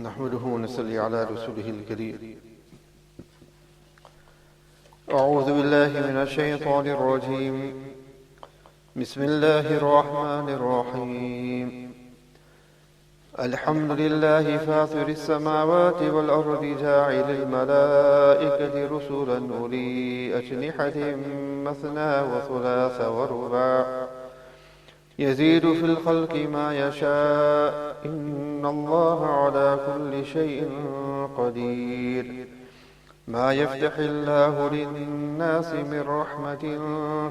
نحمده ونصلي على رسوله الكريم. أعوذ بالله من الشيطان الرجيم. بسم الله الرحمن الرحيم. الحمد لله فاطر السماوات والأرض جاعل الملائكة رسلا أولي أجنحة مثنى وثلاث ورباع يزيد في الخلق ما يشاء إن الله على كل شيء قدير. ما يفتح الله للناس من رحمة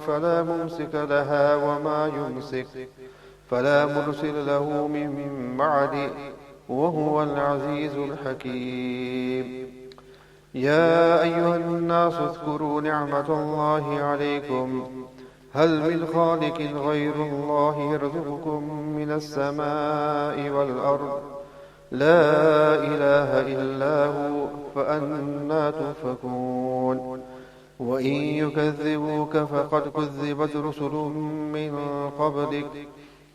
فلا ممسك لها وما يمسك فلا مرسل له من بعده وهو العزيز الحكيم. يا أيها الناس اذكروا نعمة الله عليكم هل من خالق غير الله يرزقكم من السماء والأرض لا إله إلا هو فأنى تؤفكون. وإن يكذبوك فقد كذبت رسل من قبلك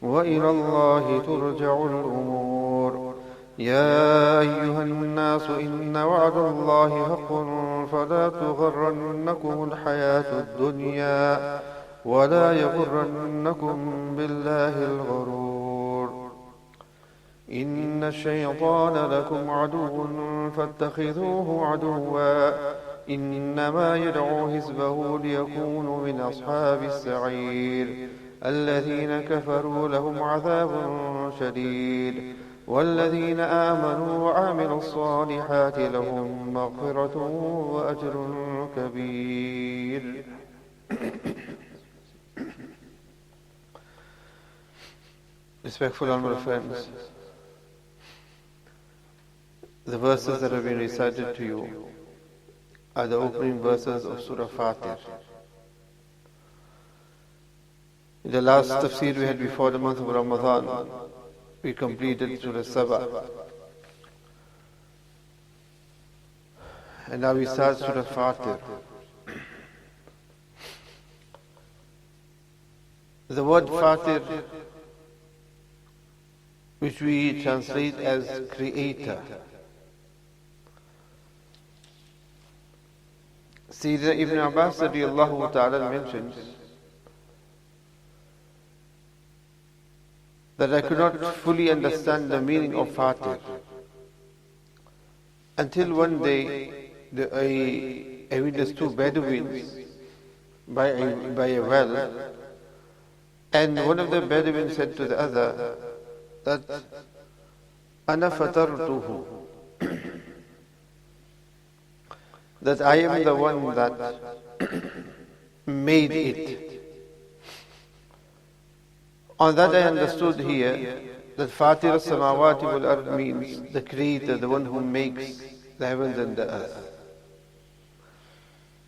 وإلى الله ترجع الأمور. يا أيها الناس إن وعد الله حق فلا تغرنكم الحياة الدنيا ولا يغرنكم بالله الغرور. إن الشيطان لكم عدو فاتخذوه عدوا إنما يدعو حزبه ليكونوا من أصحاب السعير. الذين كفروا لهم عذاب شديد والذين آمنوا وعملوا الصالحات لهم مغفرة وأجر كبير. Respectful honorable friends, the verses that have been recited to you are the opening verses of Surah Fatir. In the last tafsir we had before the month of Ramadan, we completed Surah Sabah. And now we start Surah Fatir. The word Fatir, which we translate as creator. Sayyidina Ibn Abbas radiallahu ta'ala mentions that I could not fully understand the meaning of Fatir until one day I witnessed two Bedouins by a well, and one of the Bedouins said to the other that Ana fatartuhu, that I am the one that made it. On that I understood here that Fatir as-samawati wal ard means the creator, the one who makes the heavens and the earth.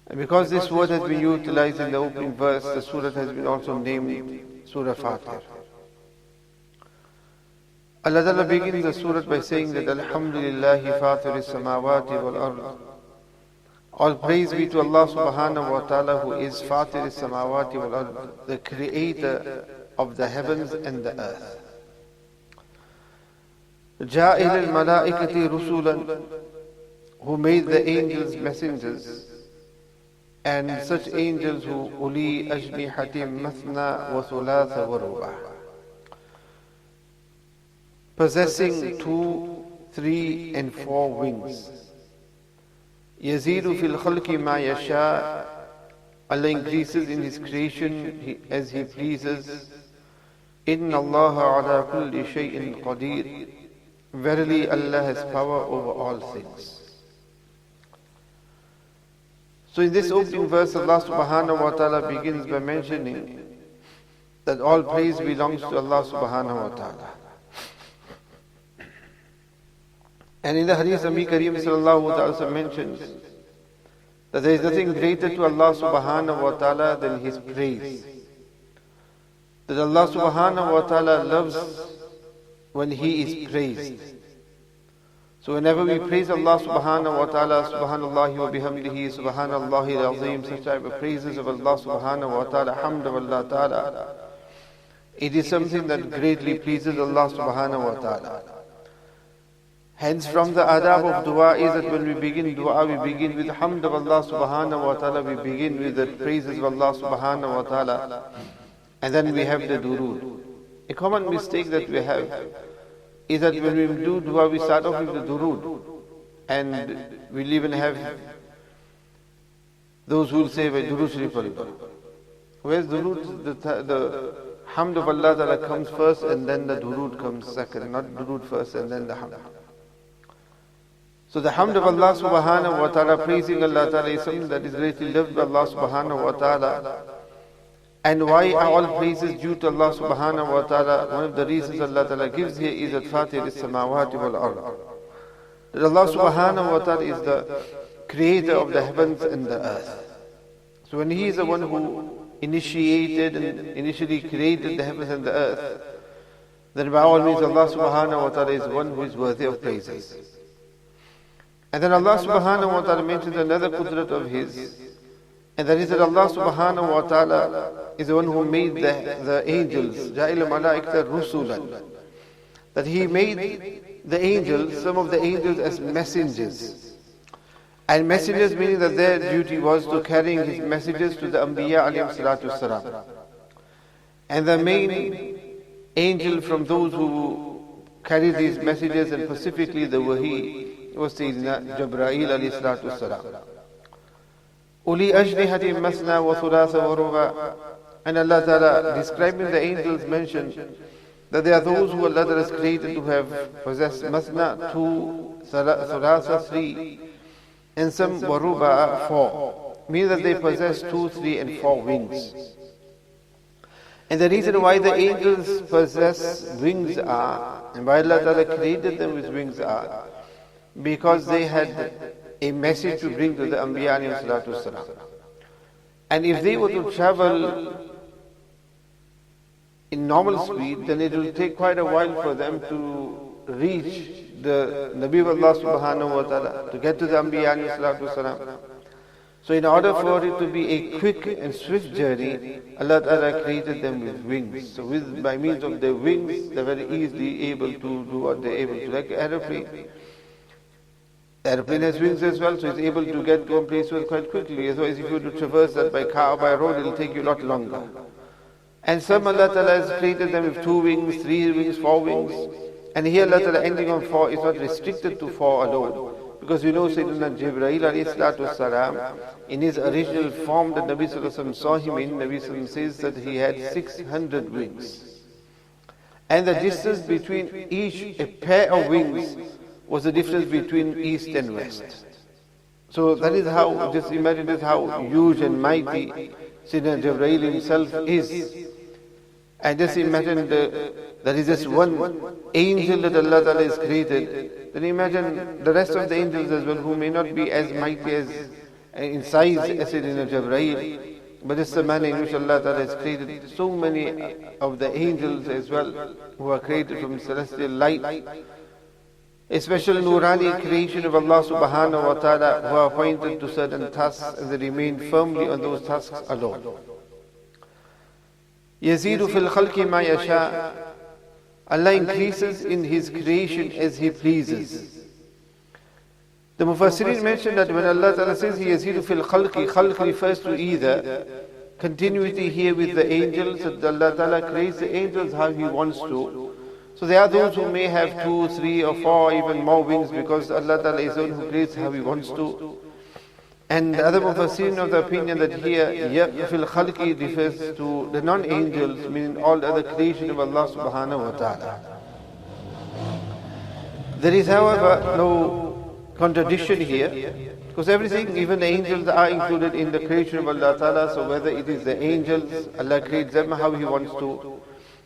And because this word has been utilized in the opening verse, the surah has been also named Surah Fatir. Allah Ta'ala begins the surah by saying that Alhamdulillahi Fatir as-samawati wal ard. All praise be to Allah subhanahu wa ta'ala who is Fatir as-samawati wal ard, the creator of the heavens and the earth. Ja'il al-malaikati rusulan, who made the angels messengers, and such angels who uli ajnihatim mathna wa thulatha wa ruba', possessing 2, 3 and 4 wings. Yazidu fil khalqi ma yasha', Allah increases in His creation as He pleases. Inna Allah ala kulli shay'in qadir, verily Allah has power over all things. So in this opening verse, Allah subhanahu wa ta'ala begins by mentioning that all praise belongs to Allah subhanahu wa ta'ala. And in the hadith Nabi Kareem sallallahu ta'ala mentions that there is nothing greater to Allah subhanahu wa ta'ala than His praise. That Allah subhanahu wa ta'ala loves when He is praised. So whenever we praise Allah subhanahu wa ta'ala, subhanallahi wa bihamdihi, subhanallahi al-azim, such type of praises of Allah subhanahu wa ta'ala, hamdulillah ta'ala, it is something that greatly pleases Allah subhanahu wa ta'ala. Hence from the adab of dua is that when we begin dua, we begin with hamd of Allah subhanahu wa ta'ala, we begin with the praises of Allah subhanahu wa ta'ala, and then we have the durood. A common mistake that we have is that when we do dua, we start off with the durood, and we'll even have those who will say, durood sharif pad. Where's durood? The hamd of Allah ta'ala comes first, and then the durood comes second, not durood first and then the hamd. So the hamd of Allah subhanahu wa ta'ala, praising Allah ta'ala, is something that is greatly loved by Allah subhanahu wa ta'ala. And why are all praises due to Allah subhanahu wa ta'ala? One of the reasons Allah ta'ala gives here is that Fatir is samawati wal ard. That Allah subhanahu wa ta'ala is the creator of the heavens and the earth. So when He is the one who initiated and initially created the heavens and the earth, then by all means Allah subhanahu wa ta'ala is one who is worthy of praises. And then Allah subhanahu wa ta'ala mentions another qudrat of His, and that is that Allah subhanahu wa ta'ala is the one who made the angels, ja'ila malaikata rusulan, that He made the angels, some of the angels as messengers. And messengers meaning that their duty was to carrying His messages to the Anbiya alayhim salatu salam. And the main angel from those who carried these messages, and specifically the wahi, was Sayyidina Jibreel alayhi salatu salam. Uli ajnihatin masna wa thulatha wa ruba. And Allah Ta'ala, describing the angels, mentioned that there are those who Allah Ta'ala has created to have possessed masna, 2, thulatha, 3, and some waruba, 4. Meaning that they possess 2, 3, and 4 wings. And the reason why the angels possess wings are, and why Allah Ta'ala created them with wings are, because they had a message to bring to the Anbiya alayhi salatu salam. And if they were to travel in normal speed, then it will take quite a while for them to reach the Nabi of Allah subhanahu wa ta'ala, to get to the Anbiya alayhi salatu salam. So in order for it to be a quick and swift journey, Allah Ta'ala created them with wings. So by means of their wings, they're very easily able to do what they're able to, like an aeroplane. The aeroplane has wings as well, so it's able to get to a place quite quickly. Otherwise, if you were to traverse that by car or by road, it will take you a lot longer. And some Allah Ta'ala has created them with 2 wings, 3 wings, 4 wings. And here Allah Ta'ala ending on 4 is not restricted to 4 alone. Because we know Sayyidina Jibreel alayhi salatu salam, in his original form that Nabi Sallallahu Alaihi Wasallam saw him in, Nabi Sallallahu Alaihi Wasallam says that he had 600 wings. And the distance between each, a pair of wings, was the difference between east and west. So that is how, just imagine this, how huge and mighty Sayyidina Jibreel himself is. And just imagine that is just one angel that Allah Ta'ala has created. Then imagine the rest of the angels as well, who may not be as mighty as in size as Sayyidina Jibreel, but it's the manner in which Allah Ta'ala has created so many of the angels as well, who are created from celestial light. A special Nurani creation of Allah subhanahu wa ta'ala, who are appointed to certain tasks and they remain firmly on those tasks alone. Yazidu fil khalqi ma yasha. Allah increases in His creation as He pleases. The Mufassirin mentioned that when Allah Ta'ala says Yazidu fil khalqi, khalq refers to either continuity here with the angels, that Allah Ta'ala creates the angels how He wants to. So there are those who may have 2, 3 or 4, even more wings, because Allah Ta'ala is the one who creates how He wants to. And the other Mufassirin of the opinion that here, fil khalqi refers to the non-angels, meaning all other creation of Allah subhanahu wa ta'ala. There is, however, no contradiction here, because everything, even the angels, are included in the creation of Allah Ta'ala. So whether it is the angels, Allah creates them how He wants to,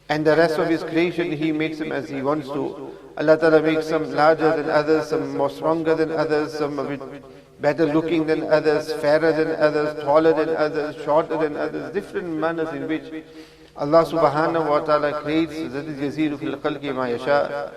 and the rest of His creation, He makes them as He wants to. Allah Ta'ala makes some larger than others, some more stronger than others, some a bit better looking than others, fairer than others, taller than others, shorter than others, different manners in which Allah subhanahu wa ta'ala creates. That is Yazidu fil khalqi ma yasha.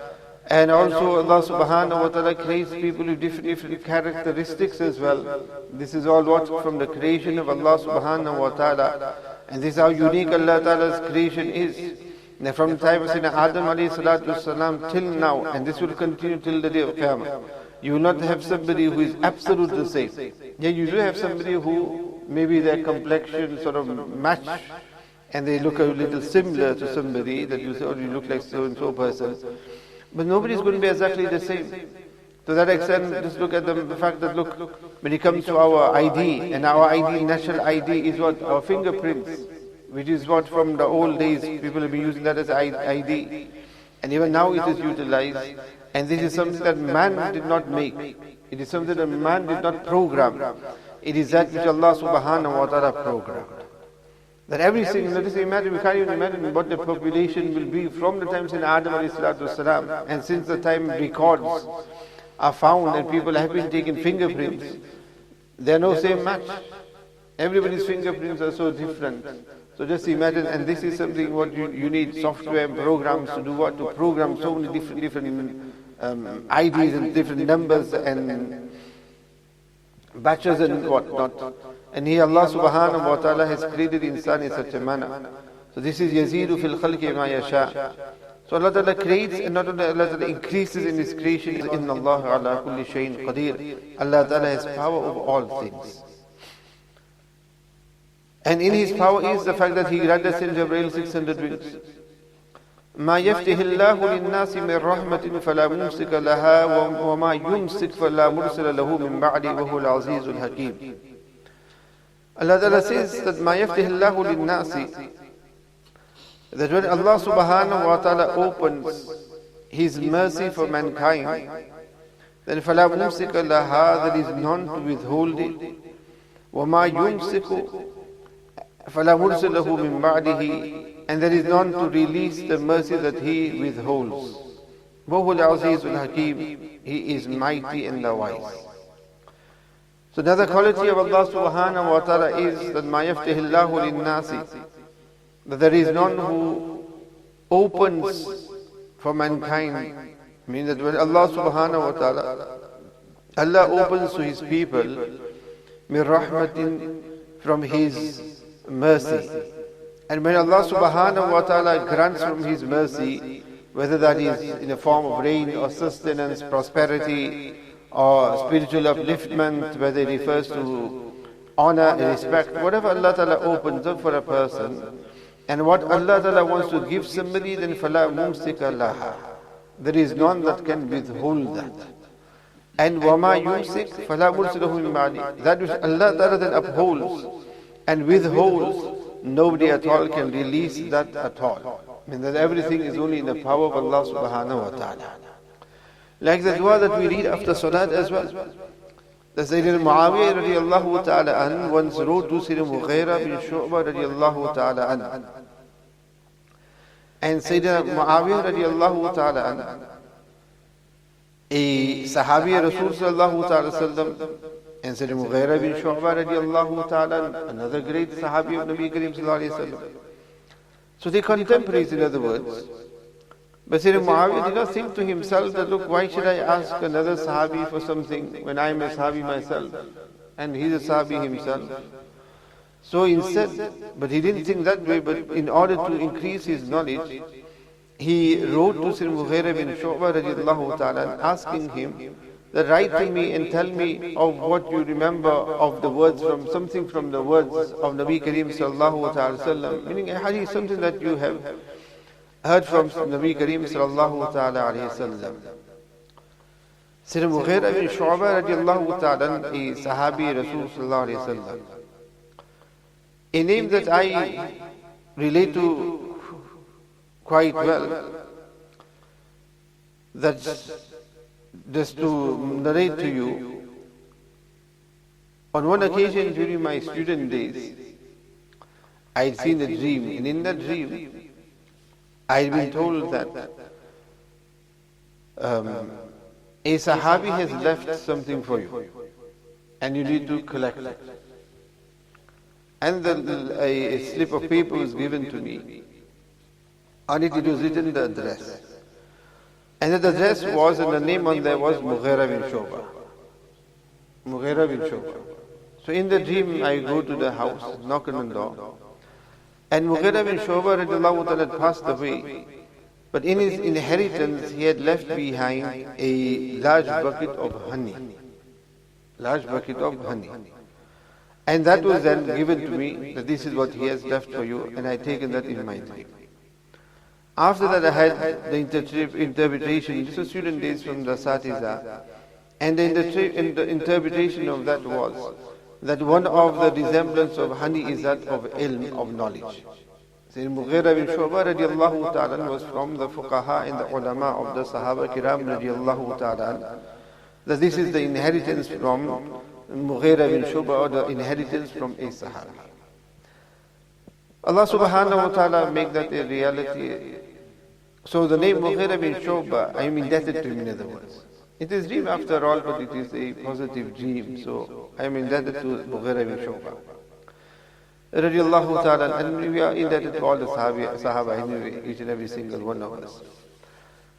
And also Allah subhanahu wa ta'ala creates people with different characteristics as well. This is all what from the creation of Allah subhanahu wa ta'ala. And this is how unique Allah Ta'ala's creation is. And from the time of Sayyidina Adam alayhi salatu wasalam till now, and this will continue till the day of Qiyamah, you will not have somebody who is absolutely the same. Yeah, you do have somebody who maybe their complexion sort of match and they look a little similar to somebody that you say, oh, you look like so and so person. But nobody is going to be exactly the same. To that extent, just look at the fact that, look, when it comes to our ID, and our ID, national ID is what? Our fingerprints, which is what from the old days, people have been using that as ID. And even now it is utilized. And this is something that man did not make. It is something that man did not program. It is that which Allah subhanahu wa ta'ala programmed. That every single, notice, imagine, we can't even imagine what the population will be from the time since Adam alayhi salatu wasalam, and since the time records are found and people have been taking fingerprints, they are no same match. Everybody's fingerprints are so different. So just imagine, and this is something what you need software and programs to do what? To program so many different IDs and different numbers and batches and whatnot. And here Allah subhanahu wa ta'ala has created insan in such a manner. So this is yazeedu fil khalqi ma yasha. So Allah ta'ala creates, and not only Allah ta'ala increases in His creation. Inna Allah ala kulli shayin qadir. Allah ta'ala has power over all things. And in His power is the fact that He granted Saint Jibreel 600 wings. ما يفتح الله للناس من رحمة فلا ممسك لها وما يمسك فلا مرسل له من بعده وهو العزيز الحكيم. Allah Ta'ala says that ما يفتح الله للناس, that when Allah subhanahu wa ta'ala opens His mercy for mankind, then فلا ممسك لها, there is none to withhold it. وما يمسك فلا مرسل له من بعده, and there is none to release the mercy that He withholds. وَهُوَ الْعَزِيزُ الْحَكِيمُ, He is mighty and the wise. So another quality of Allah subhanahu wa ta'ala is that مَا يَفْتِهِ اللَّهُ لِلنَّاسِ, that there is none who opens for mankind. Meaning that when Allah subhanahu wa ta'ala, Allah opens to His people مِن رَحْمَةٍ, from His mercy. And when Allah subhanahu wa ta'ala grants from His mercy, whether that is in the form of rain or sustenance, prosperity or spiritual upliftment, whether it refers to honor and respect, whatever Allah ta'ala opens up for a person, and what Allah ta'ala wants to give somebody, then فَلَا مُمْسِكَ لَهَا, there is none that can withhold that. And وَمَا يُمْسِكْ فَلَا مُرْسِلَهُ مِنْ بَعْدِهِ, that which Allah ta'ala then upholds and withholds, nobody at all can release that at all. I mean that everything is only in the power of Allah subhanahu wa ta'ala. Like the dua that we read after salat as well. The Sayyidina Muawiyah radiallahu ta'ala an once wrote to Sayyidina Mughira bin Shu'bah radiallahu ta'ala an. And Sayyidina Muawiyah radiallahu ta'ala an, a Sahabi Rasul sallallahu ta'ala sallam, and Sayyidina Mughira bin Shu'bah radiallahu ta'ala, another great Sahabi of Nabi Kareem sallallahu alayhi wa sallam. So they contemporaries, in other words. But Sayyidina Muawiyah did not think to himself that, look, why should I ask another Sahabi for something when I am a Sahabi myself and he is a Sahabi himself? So instead, but he didn't think that way, but in order to increase his knowledge, he wrote to Sayyidina Mughira bin Shu'bah radiallahu ta'ala asking him that write to me and tell me of what you remember of the words from something from the words of Nabi Kareem sallallahu ta'ala sallam, meaning a hadith, something that you have heard from Nabi Kareem sallallahu ta'ala alayhi sallam. Sayyidina Mughira bin Shu'bah radiallahu ta'ala, a Sahabi Rasul sallallahu alayhi sallam, a name that I relate to quite well, that's just to narrate to you. On one occasion during my student days, I had seen a dream, and in that dream, I had been told that a Sahabi has left something for you, and you need to collect it. And a slip of paper was given to me. On it was written the address. And the address was, and the name on there was Mughira bin Shu'bah. Mughira bin Shu'bah. So in the dream, I go to the house, knock on the door. And Mughira bin Shu'bah radiallahu ta'ala had passed away. But in his inheritance, he had left behind a large bucket of honey. Large bucket of honey. And that was then given to me, that this is what he has left for you, and I had taken that in my time. After that I had the interpretation, this was student days from the I.T.A, and the interpretation of that was that one of the resemblance of honey is that of ilm, of knowledge. So Mughira bin Shu'bah radiallahu ta'ala was from the fuqaha and the ulama of the Sahaba Kiram radiallahu ta'ala, that this is the inheritance from Mughira bin Shu'bah, or the inheritance from a Sahaba. Allah subhanahu wa ta'ala make that a reality. So the name Mughira bin Shu'bah, I am indebted to him, in other words. It is dream after all, but it is a positive dream. So I am indebted to Mughira bin Shu'bah radiallahu ta'ala, and we are indebted to all the Sahaba anyway, each and every single one of us.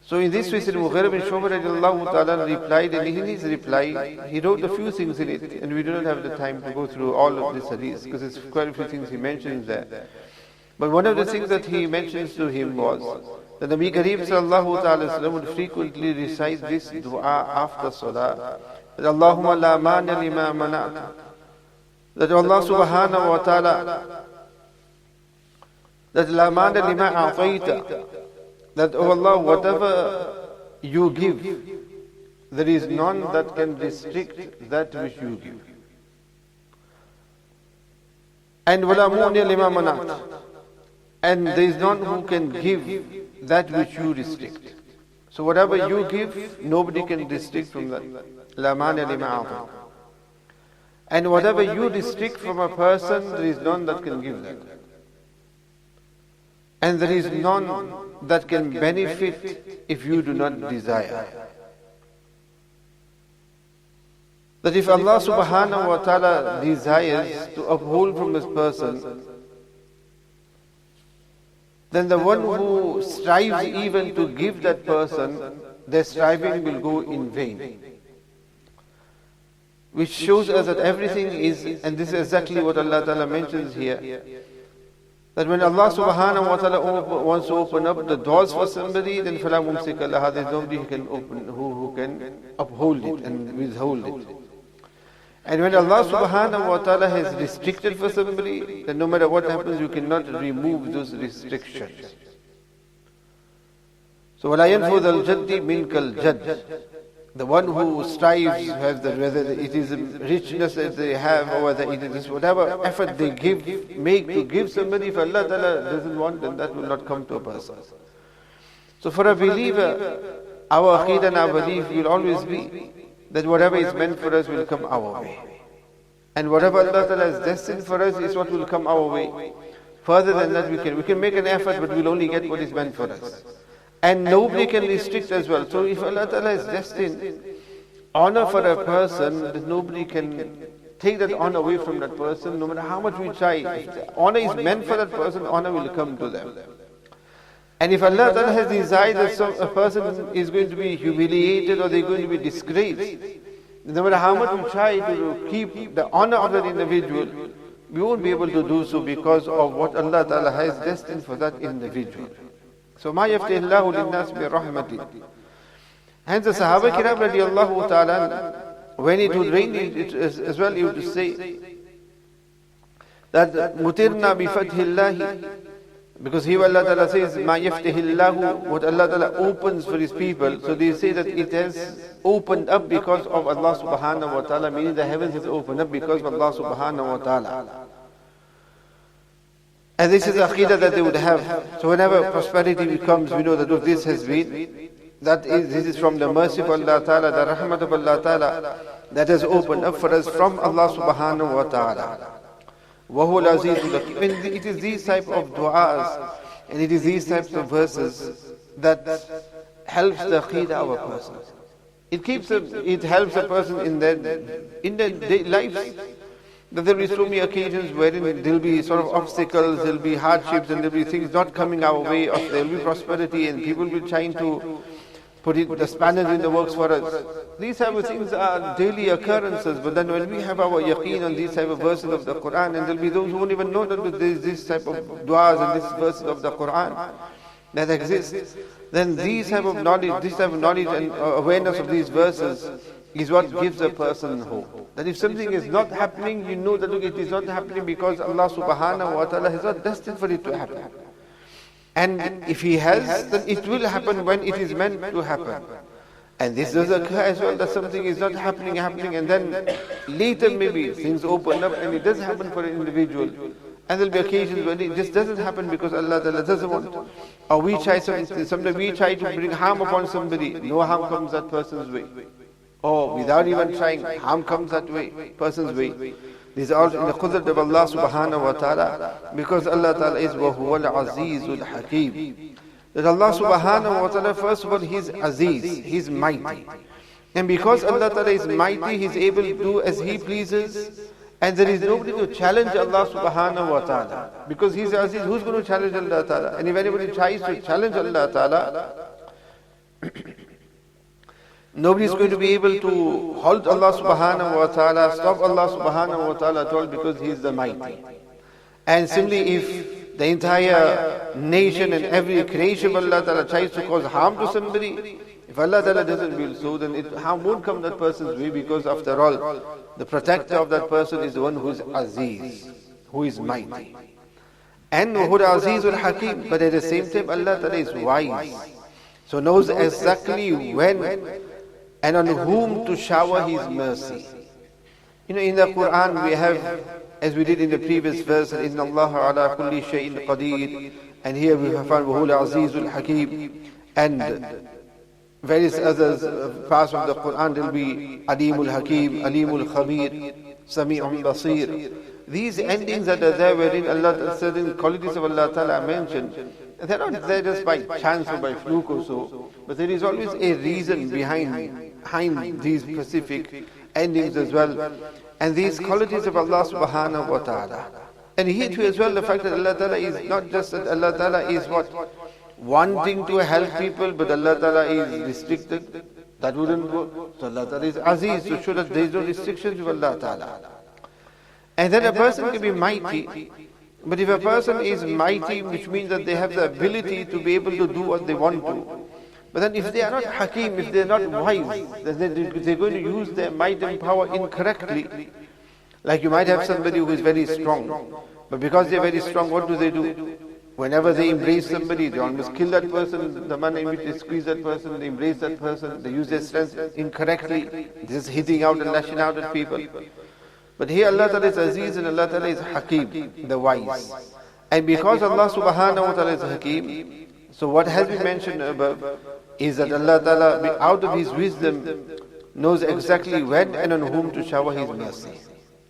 So in this way, Mughira bin Shu'bah radiallahu ta'ala replied, and in his reply, he wrote a few things in it, and we do not have the time to go through all of this hadith, because there's quite a few things he mentions there. But one of the things that he mentions to him was that Nabi Kareem sallallahu ta'ala would frequently recite this dua after salah, that Allahumma la mani lima mana'ta, that Allah subhanahu wa ta'ala, that la mani lima a'tayta, that, oh Allah, whatever you give, there is none that can restrict that which you give. And wala mu'ni lima mana'ta, and there is none who can give that which you restrict. So whatever you give, nobody can restrict from that. La mani lima a'tayta. And whatever you restrict from a person, there is none that can give that. And there is none that can benefit if you do not desire. That if Allah subhanahu wa ta'ala desires to uphold from this person, then the one who strives even to give that person, their striving will go in vain. Which shows us that everything is, and this is exactly what Allah Ta'ala mentions here, that when Allah subhanahu wa ta'ala wants to open up the doors for somebody, then فَلَا مُمْسِكَ لَهَا, there is nobody who can open, who can uphold it and withhold it. And when Allah subhanahu wa ta'ala has restricted for somebody, then no matter what happens, you cannot remove those restrictions. So وَلَا يَنْفُذَ الْجَدِّ مِنْكَ الْجَدِّ, the one who strives, whether it is richness that they have, or whether it is whatever effort they make to give somebody, if Allah Ta'ala doesn't want, then that will not come to a person. So for a believer, our aqeedah and our belief will always be that whatever is meant for us will come our way. And whatever Allah Ta'ala has destined for us is what will come our way. Further than that, we can make an effort, but we'll only get what is meant for us. And nobody can restrict as well. So if Allah Ta'ala has destined honor for a person, then nobody can take that honor away from that person, no matter how much we try. If the honor is meant for that person, honor will come to them. And if Allah Ta'ala has desired that a person is going to be humiliated or they're going to be disgraced, no matter how much we try to keep the honor of that individual, we won't be able to do so because of what Allah Ta'ala has destined for that individual. So مَا يَفْتِهِ اللَّهُ لِلنَّاسِ بِرَحْمَةٍ. Hence the Sahaba Kiram radiallahu ta'ala, when it would rain, it as well, he would say that مُتِرْنَا بِفَتْهِ اللَّهِ, because here Allah Ta'ala says مَا يَفْتِهِ اللَّهُ, what Allah Ta'ala opens for His people. So they say that it has opened up because of Allah subhanahu wa ta'ala, meaning the heavens has opened up because of Allah subhanahu wa ta'ala. And this is the aqeedah that they would have. So whenever prosperity comes, we know that this has been, this is from the mercy of Allah Ta'ala, the rahmat of Allah Ta'ala, that has opened up for us from Allah subhanahu wa ta'ala. وَهُوَ الْعَزِيزُ الْحَكِيمُ. And it is these type of du'as, and it is these types of verses that helps the aqeedah of a person. It helps a person in their daily lives. That there will be so many occasions wherein there will be sort of obstacles, there will be hardships, and there will be things not coming our way, or there will be prosperity, and people will be trying to putting the spanners in the works for us. These type of things are daily occurrences, but then when we have our yaqeen on these type of verses of the Qur'an, and there'll be those who won't even know that there is this type of du'as and these verses of the Qur'an that exist, then these type of knowledge and awareness of these verses is what gives a person hope. That if something is not happening, you know that look, it is not happening because Allah subhanahu wa ta'ala has not destined for it to happen. And if He has, then it will happen when it is meant to happen. And this does occur as well, that something is not happening, and then later maybe things open up and it does happen for an individual. And there'll be occasions when it just doesn't happen because Allah Ta'ala doesn't want. Or we try something, sometimes we try to bring harm upon somebody, no harm comes that person's way. Or without even trying, harm comes that way, person's way. These are all in the qudrat of Allah subhanahu wa ta'ala, because Allah ta'ala is وَهُوَ الْعَزِيزُ الْحَكِيمُ. That Allah subhanahu wa ta'ala, first of all, He's Aziz, He's mighty. And because Allah ta'ala is mighty, He's able to do as He pleases, and there is nobody to challenge Allah subhanahu wa ta'ala. Because He's Aziz, who's going to challenge Allah ta'ala? And if anybody tries to challenge Allah ta'ala, nobody is going to be able to halt Allah subhanahu wa ta'ala, stop Allah subhanahu wa ta'ala at all, because He is the mighty. And similarly, if the entire nation and every creation of Allah ta'ala tries to cause harm to somebody, if Allah ta'ala doesn't will so, then harm won't come that person's way, because after all, the protector of that person is the one who is Aziz, who is mighty. And who is Azizul Hakim, but at the same time Allah ta'ala is wise. So knows exactly when and on whom to shower His mercy. In the Qur'an we have, as we did in the previous verse, Inna Allah ala kulli shay'in qadeer, and here we have found Wahul Azizul Hakim, and various others parts of the Qur'an will be Alimul Hakim, Alimul Khabir, Sami'un Basir. These endings that are there wherein Allah, certain qualities of Allah Ta'ala are mentioned, they're not there just by chance or by fluke or so, but there is always a reason behind these specific endings as well. And these qualities of Allah subhanahu wa ta'ala. And here too as well, the fact that Allah Ta'ala is not just that Allah Ta'ala is what? Wanting to help people, but Allah Ta'ala is restricted. That wouldn't work. So Allah Ta'ala is Aziz, to show that there is no restrictions with Allah Ta'ala. And then a person can be mighty, but if a person is mighty, which means that they have the ability to be able to do what they want to. But then if they are not Hakim, if they are not wise, then they're going to use their might and power incorrectly. Like you might have somebody who is very strong, but because they're very strong, what do? Whenever they embrace somebody, they almost kill that person. The manner in which they squeeze that person, they embrace that person, they use their strength incorrectly, just hitting out and lashing out at people. But here Allah Ta'ala is Aziz and Allah Ta'ala is Hakim, the wise. And because Allah subhanahu wa ta'ala is Hakim, so what has been mentioned above is that Allah Ta'ala, out of His wisdom, knows exactly when and on whom to shower His mercy.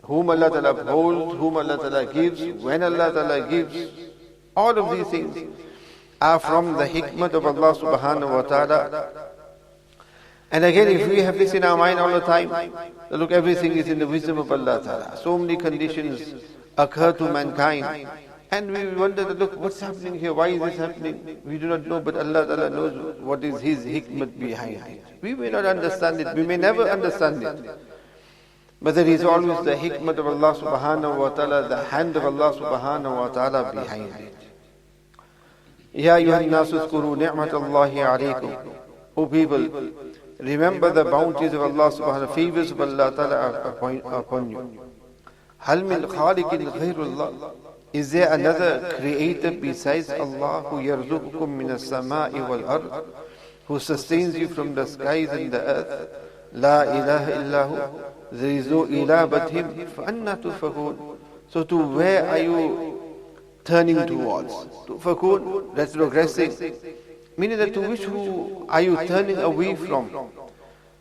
Whom Allah Ta'ala upholds, whom Allah Ta'ala gives, when Allah Ta'ala gives. All of these things are from the hikmah of Allah subhanahu wa ta'ala. And again, if we have this in our mind all the time, look, everything is in the wisdom of Allah Ta'ala. So many conditions occur to mankind, and we wonder that, look, what's happening here? Why is this happening? We do not know, but Allah Ta'ala knows what is His hikmah behind it. We may not understand it, we may never understand it, but there is always the hikmah of Allah subhanahu wa ta'ala, the hand of Allah subhanahu wa ta'ala behind it. Ya ayyuhan nasu uzkuru ni'matallahi alaykum. O people, remember the bounties of Allah subhanahu wa ta'ala, favors of Allah ta'ala upon you. Hal min khaliqin ghayrullah. Is there another creator besides Allah who yarzuqukum min as-sama'i wal ard, who sustains you from the skies and the earth? La ilaha illahu. There is no ilah but Him. فَأَنَّا تُفَكُونَ. So to where are you turning towards? Tufakun, retrogressing. Meaning that to which who are you turning away from?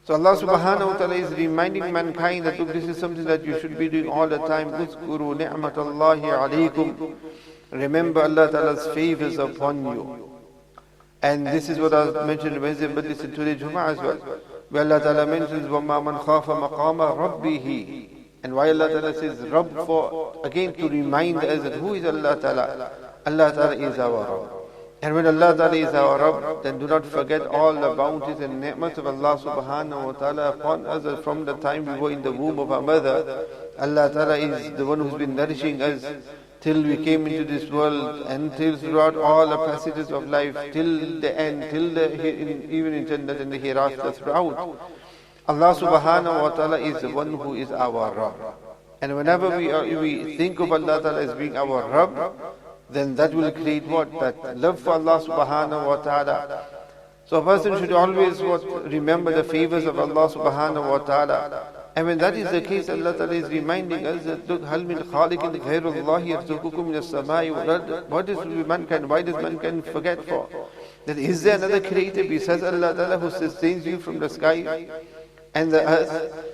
So Allah subhanahu wa ta'ala is reminding mankind that look, this is something that you should be doing all the time. Uzkuru ni'matallahi alaykum. Remember Allah Ta'ala's favors upon you. And this is what I mentioned Wednesday, but listen to the Jum'ah as well, where Allah Ta'ala mentions وَمَا مَنْ خَافَ مَقَامَ رَبِّهِ. And why Allah Ta'ala says Rabb, for again to remind us that who is Allah Ta'ala. Allah Ta'ala is our Rabb. And when Allah Ta'ala is our Rabb, then do not forget all the bounties and ni'mats of Allah Subhanahu wa Ta'ala upon us from the time we were in the womb of our mother. Allah Ta'ala is the one who's been nourishing us till we came into this world, and till throughout all the passages of life, till the end, even in Jannah and the hereafter throughout. Allah Subhanahu wa Ta'ala is the one who is our Rabb. And whenever we think of Allah Ta'ala as being our Rabb, then that will create what? That love for Allah Subhanahu wa Ta'ala. So a person should always remember the favors of Allah Subhanahu wa Ta'ala. And when that is the case, Allah Ta'ala is reminding us that, look, هَلْ مِنْ خَالِقٍ غَيْرُ اللَّهِ يَرْزُقُكُم مِنَ السَّمَاءِ وَالْأَرْضِ. What is mankind? Why does mankind forget for? That is there another creator besides Allah Ta'ala who sustains you from the sky and the earth?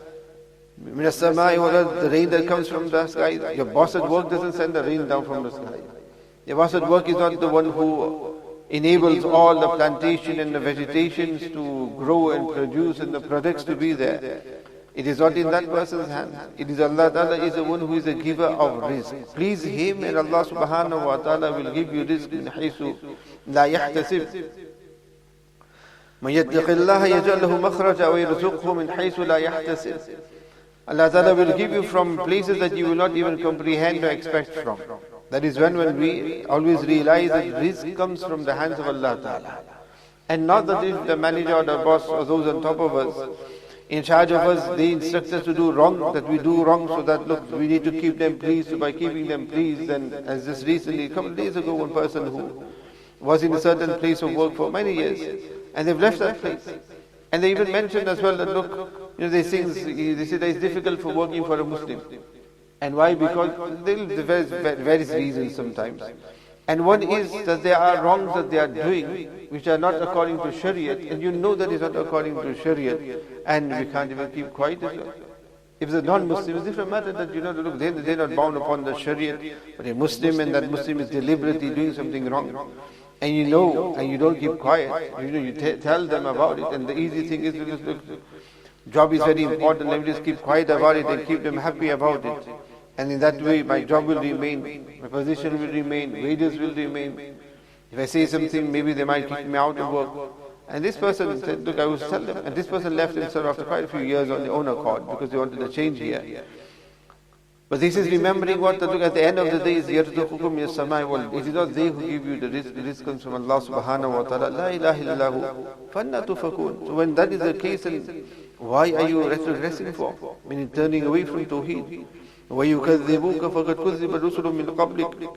مِنَ السَّمَاءِ وَالْأَرْضِ. The rain that comes from the sky. Your boss at work doesn't send the rain down from the sky. Your boss at work is not the one who enables all the plantation and the vegetations to grow and produce and the products to be there. It is not in that person's hand. It is Allah Ta'ala is the one who is a giver of rizq. Please Him and Allah Subhanahu wa Ta'ala will give you rizq min haythu la yahtasib. مَن يَتَّقِ اللَّهَ يَجْعَل لَهُ مَخْرَجًا وَيَرْزُقْهُ مِنْ حَيْثُ لَا يَحْتَسِبُ. Allah Ta'ala will give you from places that you will not even comprehend or expect from. That is when we always realize that rizq comes from the hands of Allah Ta'ala. And not that if the manager or the boss or those on top of us, in charge of us, they instruct us to do wrong, that we do wrong, so that, look, we need to keep them pleased. So by keeping them pleased, then as just recently, a couple of days ago, one person who was in a certain place of work for many years, and they've left that place. And they even mentioned as well that, look, they say that it's difficult for working for a Muslim. And why? Because there's various reasons sometimes. And one is that there are wrongs that they are doing which are not according to Shariat, and you know that is not according to Shariat, and we can't even keep quiet as well. If it's a non-Muslim, it's a different matter that, look, they're not bound upon the Shariat, but a Muslim, and that Muslim is deliberately doing something wrong. And you know, and you don't keep quiet. You tell them about it, and the easy thing is to just look, job is very important, let me just keep quiet about it and keep them happy about it. And in that way, my job will remain, my position will remain, wages will remain. If I say something, maybe they might kick me out of work. And this person said, look, I will tell them. And this person left himself after quite a few years on their own accord because they wanted a change here. But this is remembering what, look, at the end of the day, is يَرْزُقُكُم مِنَ السَّمَاءِ وَالْأَرْضِ. It is not they who give you the rizq. The rizq comes from Allah Subhanahu wa Ta'ala. لَا إِلَهَ إِلَّا هُوَ فَأَنَّىٰ تُؤْفَكُونَ. So when that is the case, then why are you retrogressing for? Meaning turning away from Tawheed. وَيُكَذِّبُوكَ فَقَدْ كُذِّبَ رُسُلٌ مِّن قَبْلِكَ.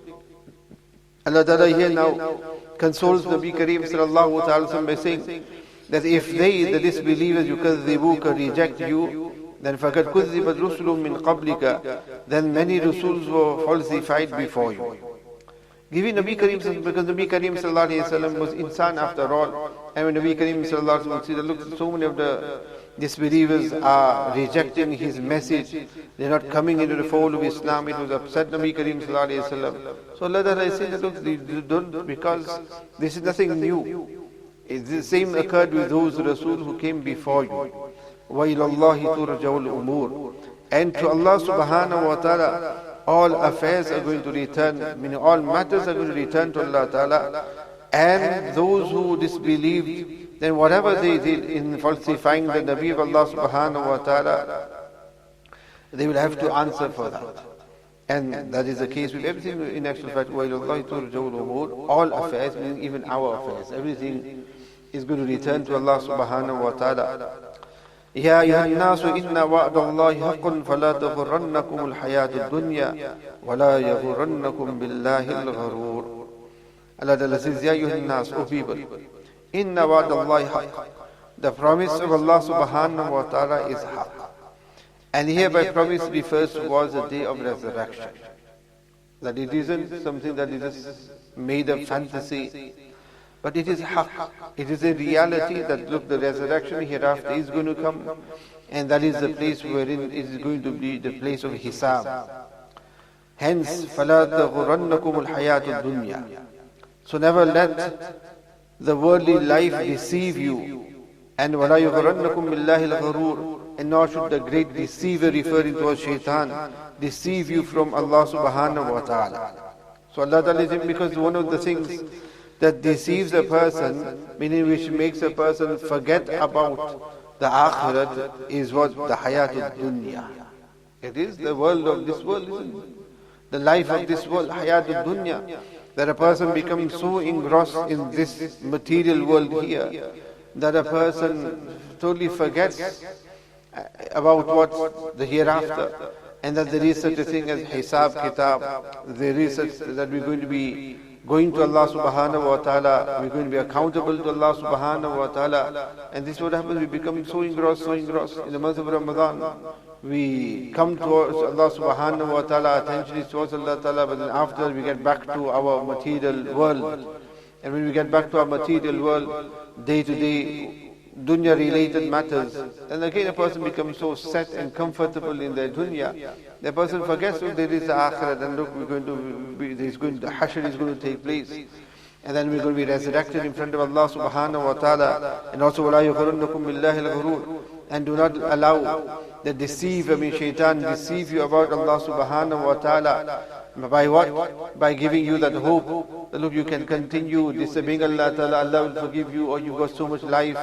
Allah Ta'ala here now consoles Nabi Kareem sallallahu ta'ala by saying that if they, the disbelievers, يُكَذِّبُوكَ, reject you, then فَقَدْ كُذِّبَ رُسُلٌ مِّن قَبْلِكَ, then many Rasuls were falsified before you. Giving Nabi Kareem, because Nabi Kareem sallallahu alayhi wa sallam was insan after all, and when Nabi Kareem sallallahu alayhi wa sallam see that, look, so many of the disbelievers are rejecting his message, they're not coming into the fold of Islam, it was upset Nabi Kareem sallallahu alayhi wa sallam. So Allah Ta'ala is saying that, look, don't, because this is nothing new. It's the same occurred with those Rasul who came before you. وَإِلَى اللَّهِ تُرْجَعُ الْأُمُورِ. And to Allah Subhanahu wa Ta'ala all affairs are going to return, meaning all matters are going to return to Allah Ta'ala. And those who disbelieved, then whatever they did in falsifying the Nabi of Allah Subhanahu wa Ta'ala, they will have to answer for that. And that is the case with everything in actual fact. وَإِلَى اللَّهِ تُرْجَعُ الْأُمُورِ. All affairs, meaning even our affairs, everything is going to return to Allah Subhanahu wa Ta'ala. يا أيها الناس إن وعد الله حق فلا تغرنكم الحياة الدنيا ولا يغرنكم بالله الغرور. Allah Ta'ala says, يا أيها الناس, O people, إن وعد الله حق. The promise of Allah Subhanahu wa Ta'ala is haq. And here by promise refers towards the day of resurrection. That it isn't something that is just made up fantasy, but it is haq. It is a reality that, look, the resurrection hereafter is going to come, and that is the place wherein it is going to be the place of hisab. Hence, فَلَا تَغُرَنَّكُمُ الْحَيَاةُ الدُّنْيَا. So never let the worldly life deceive you. And وَلَا يُغْرَنَّكُمْ بِاللَّهِ الْغَرُورِ. And nor should the great deceiver, referring to a shaitan, deceive you from Allah Subhanahu wa Ta'ala. So Allah Ta'ala is, because one of the things that deceives a person, meaning which makes a person forget about the akhirat, is what? The hayatul dunya. It is the world of this world, isn't it? The life of this world, hayatul dunya. That a person becomes so engrossed in this material world here, that a person totally forgets about what the hereafter, and that there is such a thing as hisab kitab, there is such that we're going to be going to Allah subhanahu wa ta'ala, we're going to be accountable to Allah subhanahu wa ta'ala, and this is what happens, we become so engrossed in the month of Ramadan. We come towards Allah subhanahu wa ta'ala, attention is towards Allah ta'ala, but then after we get back to our material world. And when we get back to our material world, day to day, dunya related matters, and again a person becomes so set and comfortable in their dunya, the person forgets that there is the akhirat, and look, we're going to be, the hashr is going to take place. And then we're going to be resurrected in front of Allah subhanahu wa ta'ala. And also, وَلَا يُغْرُنَّكُمْ بِاللَّهِ الْغُرُورِ, and do not allow the shaitan deceive you about Allah subhanahu wa ta'ala. By what? By giving you that hope that look, you can continue disobeying Allah ta'ala, Allah will forgive you, or you've got so much life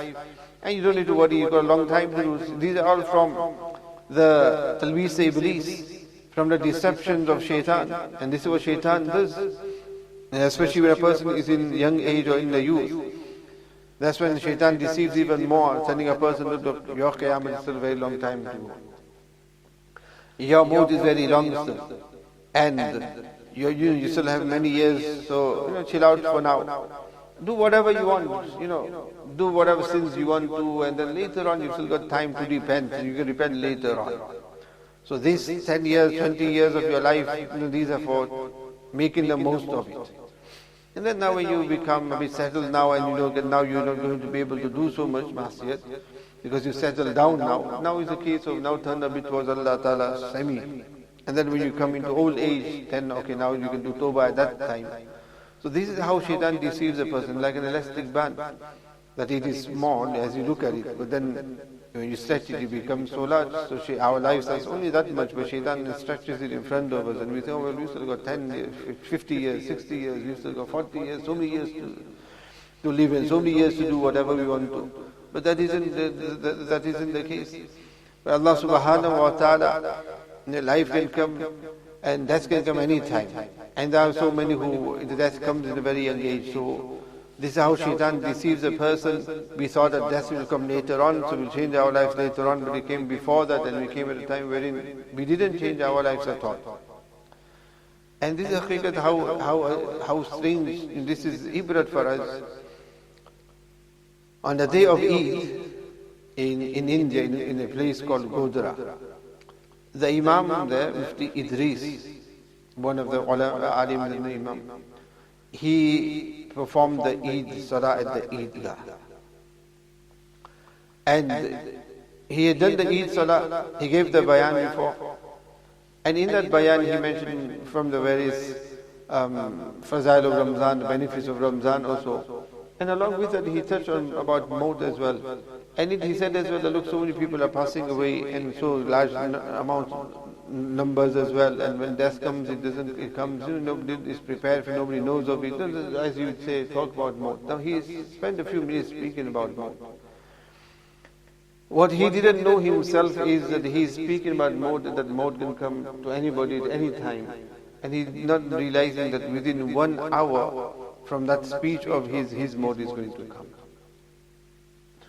and you don't need to worry, you've got a long time to do. These are all from the talbis iblis, from the deceptions of shaitan. And this is what shaitan does, and especially when a person is in young age or in the youth. That's when shaitan deceives even more, telling a person, look, your qiyamah is still a very long time to go. Your mood is very long still. And you still have many years, so chill out for now. Do whatever you want, do whatever sins you want to, and then later on you've still got time to repent, and you can repent later on. So these 10 years, 20 years of your life, these are for making the most of it. And then now when you become a bit settled now, and now you're not going to be able to do so much masiyat, because you settle down now. Now is the case of now turn a bit towards Allah Ta'ala semi. And then when you come into old age, then okay, now you can do tawbah at that time. So this is how shaitan deceives a person, like an elastic band, that it is small as you look at it, but then when you stretch it, it becomes so large. So our lives are only that much, but shaitan stretches it in front of us, and we say, oh well, we've still got 10 years, 50 years, 60 years, we've still got 40 years, so many years to live in, so many years to do whatever we want to. But that isn't the case. But Allah subhanahu wa ta'ala, life can come and death can come any time. And there are so many who the death comes at a very young age. So this is how shaitan deceives a person. We thought that death will come later on, so we'll change our lives later on, but it came before that, and we came at a time wherein we didn't change our lives at all. And this is haqiqat, how strange, and this is ibrat for us. On the day of Eid in India, in a place called Godhra, the Imam there, Mufti Idris, one of the alims in the Imam, he performed the Eid Salah at the Eidgah. And he had done the Eid Salah, he gave the bayan before. And in that bayan he mentioned from the various fazail of Ramzan, the benefits of Ramzan also. And along with that he touched on about maut as well. And he said as well that look, so many people are passing away, and so large numbers as well, and when death comes, it comes, nobody is prepared for, nobody knows of it. As you would say, talk about maut. Now he spent a few minutes speaking about maut. What he didn't know himself is that he is speaking about maut, that maut can come to anybody at any time. And he's not realizing that within 1 hour from that speech of his maut is going to come.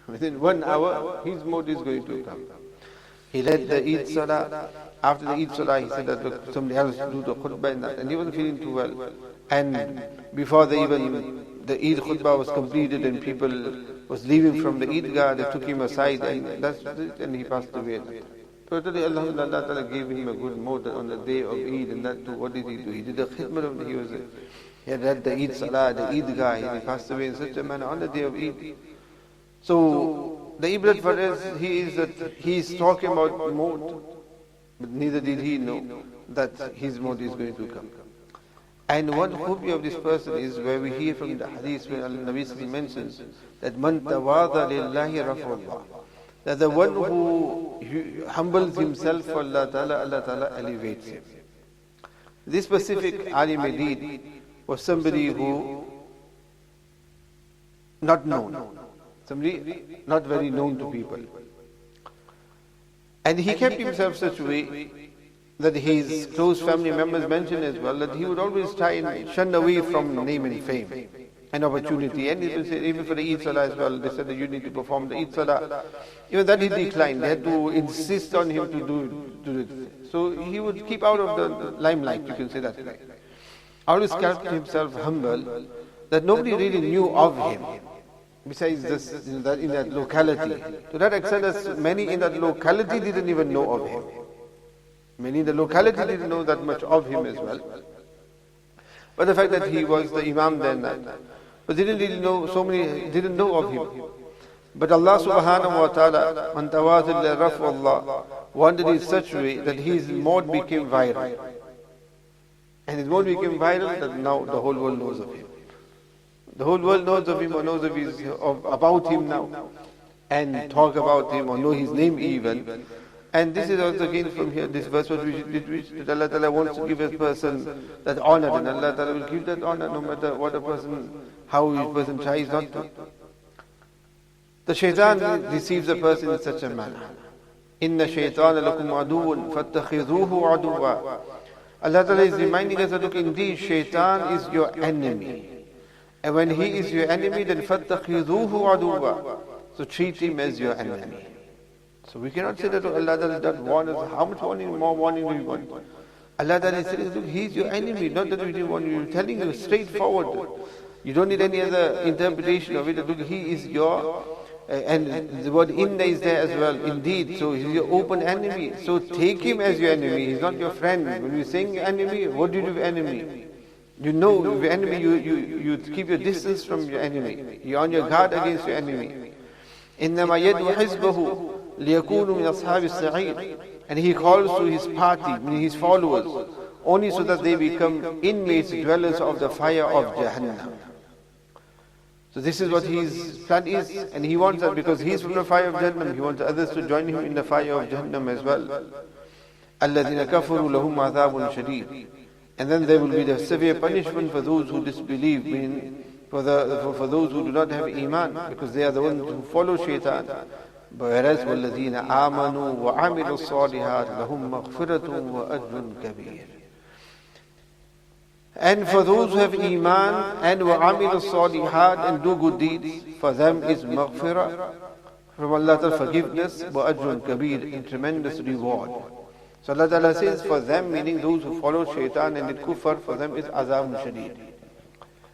Within 1 hour, his maut is going to come. He led the Eid Salah. After the Eid Salah, he said that look, somebody else do the khutbah, and he wasn't feeling too well. And before the Eid khutbah was completed and people was leaving from the Eidgah, they took him aside, and he passed away. Totally, Allah gave him a good maut on the day of Eid, and that too, what did he do? He did the khidmah he had read the Eid Salah, the Eidgah, and he passed away in such a manner on the day of Eid. So the ibrat for us, he is talking about maut, but neither did he know that his maut is going to come. And one khubbi of this person is where we hear from the hadith when Nabi mentions that man tawada lillahi rafa'ullah, that the one who humbles himself for Allah Ta'ala elevates him. This specific alim Hadith was somebody who not known. Somebody not very known to people. And he kept himself such a way that his close family members mentioned as well that he would always try and shun away from name and fame and opportunity. And even for the Eid Salah as well, they said that you need to perform the Eid Salah. Even that he declined. They had to insist on him to do it. So he would keep out of the limelight, you can say that. Always kept himself humble, that nobody really knew of him. Besides this, in that locality. To that extent that many in that locality didn't even know of him. Many in the locality didn't know that much of him as well. But the fact that he was the Imam then, but they didn't really know, so many didn't know of him. But Allah subhanahu wa ta'ala, man tawazil li rafu Allah, wanted in such a way that his mode became viral. And his mode became viral that now the whole world knows of him. The whole world knows of him or knows about him now, and talk about him or know his name even. And this is also again from here, this verse what we did reach, that Allah Ta'ala wants to give a person that honor, and Allah Ta'ala will give that honor no matter what a person, how a person tries not to. The shaitan deceives a person in such a manner. Inna shaytana lakum aduun fattakhidhuhu aduwa. Allah Ta'ala is reminding us that look, indeed shaitan is your enemy. And when he is your enemy, then فَاتَّخِذُوهُ عَدُوًّا. So treat him as your enemy. So we cannot say that Allah does not warn us. How much warning, more warning do we want? Allah is saying, look, he is your enemy, not that we didn't want you. We're telling you straightforward. You don't need any other interpretation of it. Look, he is your, and the word inna is there as well, indeed. So he's your open enemy. So take him as your enemy. He's not your friend. When you're saying enemy, what do you do with enemy? You know your enemy, you keep your distance from your enemy. You're on your guard against your enemy. إِنَّمَا يَدْعُ حِزْبَهُ لِيَكُونُوا مِنْ أَصْحَابِ السَّعِيرِ. And he calls to his party, meaning his followers, only so that they become inmates, dwellers of the fire of Jahannam. So this is what his plan is, and he wants that because he's from the fire of Jahannam, he wants others to join him in the fire of Jahannam as well. الَّذِينَ كَفَرُوا لَهُمْ عَذَابٌ شَدِيدٌ. And then there will be the severe punishment for those who disbelieve, meaning for those who do not have iman, because they are the ones who follow shaitan. Whereas وَالَّذِينَ آمَنُوا وَعَمِلُوا الصَّالِحَاتِ لَهُمْ مَغْفِرَةٌ وَأَجْرٌ كَبِيرٌ. And for those who have iman and وَعَمِلُوا الصَّالِحَاتِ and do good deeds, for them is maghfirah, from Allah Ta'ala forgiveness, وَأَجْرٌ كَبِيرٌ, in tremendous reward. So Allah Ta'ala says for them, meaning those who follow shaitan and did kufr, for them is azab shadeed.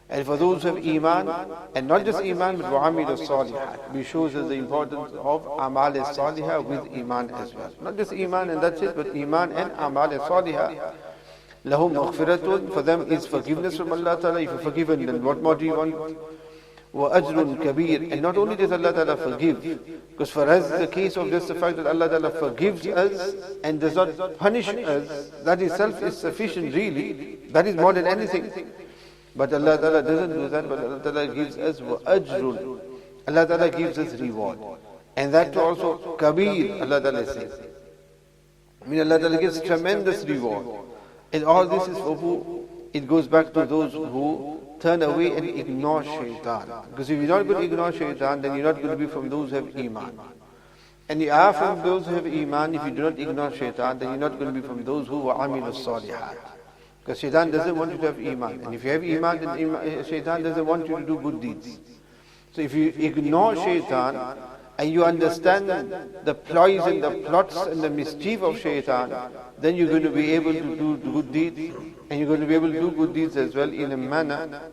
And for those who have iman, and not just iman, but wa'amil as-salihat, which shows us the importance of amal as-salihah with iman as well. Not just iman and that's it, but iman and amal as-salihah. Lahum maghfiratun, for them is forgiveness from Allah Ta'ala. If you're forgiven, then what more do you want? وَأَجْرٌ كَبِيرٌ. And not only does Allah Ta'ala forgive, because for us the case of just the fact that Allah Ta'ala forgives us and does not punish us, that itself is sufficient really. That is more than anything. But Allah Ta'ala doesn't do that, but Allah Ta'ala gives us وَأَجْرٌ. Allah Ta'ala gives us reward. And that too also kabir, Allah Ta'ala says. I mean Allah Ta'ala gives tremendous reward. And all this is for who? It goes back to those who turn away and ignore shaitan. Because if you're not going to ignore shaitan, then you're not going to be from those who have iman. And you are from those who have iman. If you do not ignore shaitan, then you're not going to be from those who are amil as-salihat. Because shaitan doesn't want you to have iman. And if you have iman, then shaitan doesn't want you to do good deeds. So if you ignore shaitan, and you understand the ploys and the plots and the mischief of shaitan, then you're going to be able to do good deeds, and you're going to be able to do good deeds as well in a manner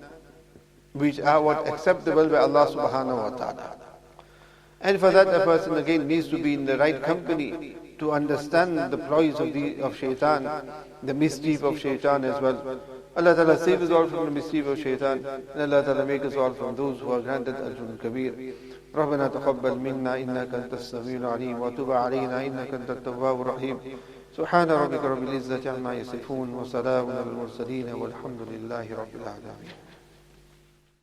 which are what acceptable by Allah subhanahu wa ta'ala. And for that a person again needs to be in the right company to understand the ploys of shaitan, the mischief of shaitan as well. Allah Ta'ala save us all from the mischief of shaitan, and Allah Ta'ala make us all from those who are granted Ajrul Kabir. ربنا تقبل منا إنك أنت السميع العليم وتب علينا إنك أنت التواب الرحيم سبحان ربك رب العزة عما يصفون وسلام على المرسلين والحمد لله رب العالمين.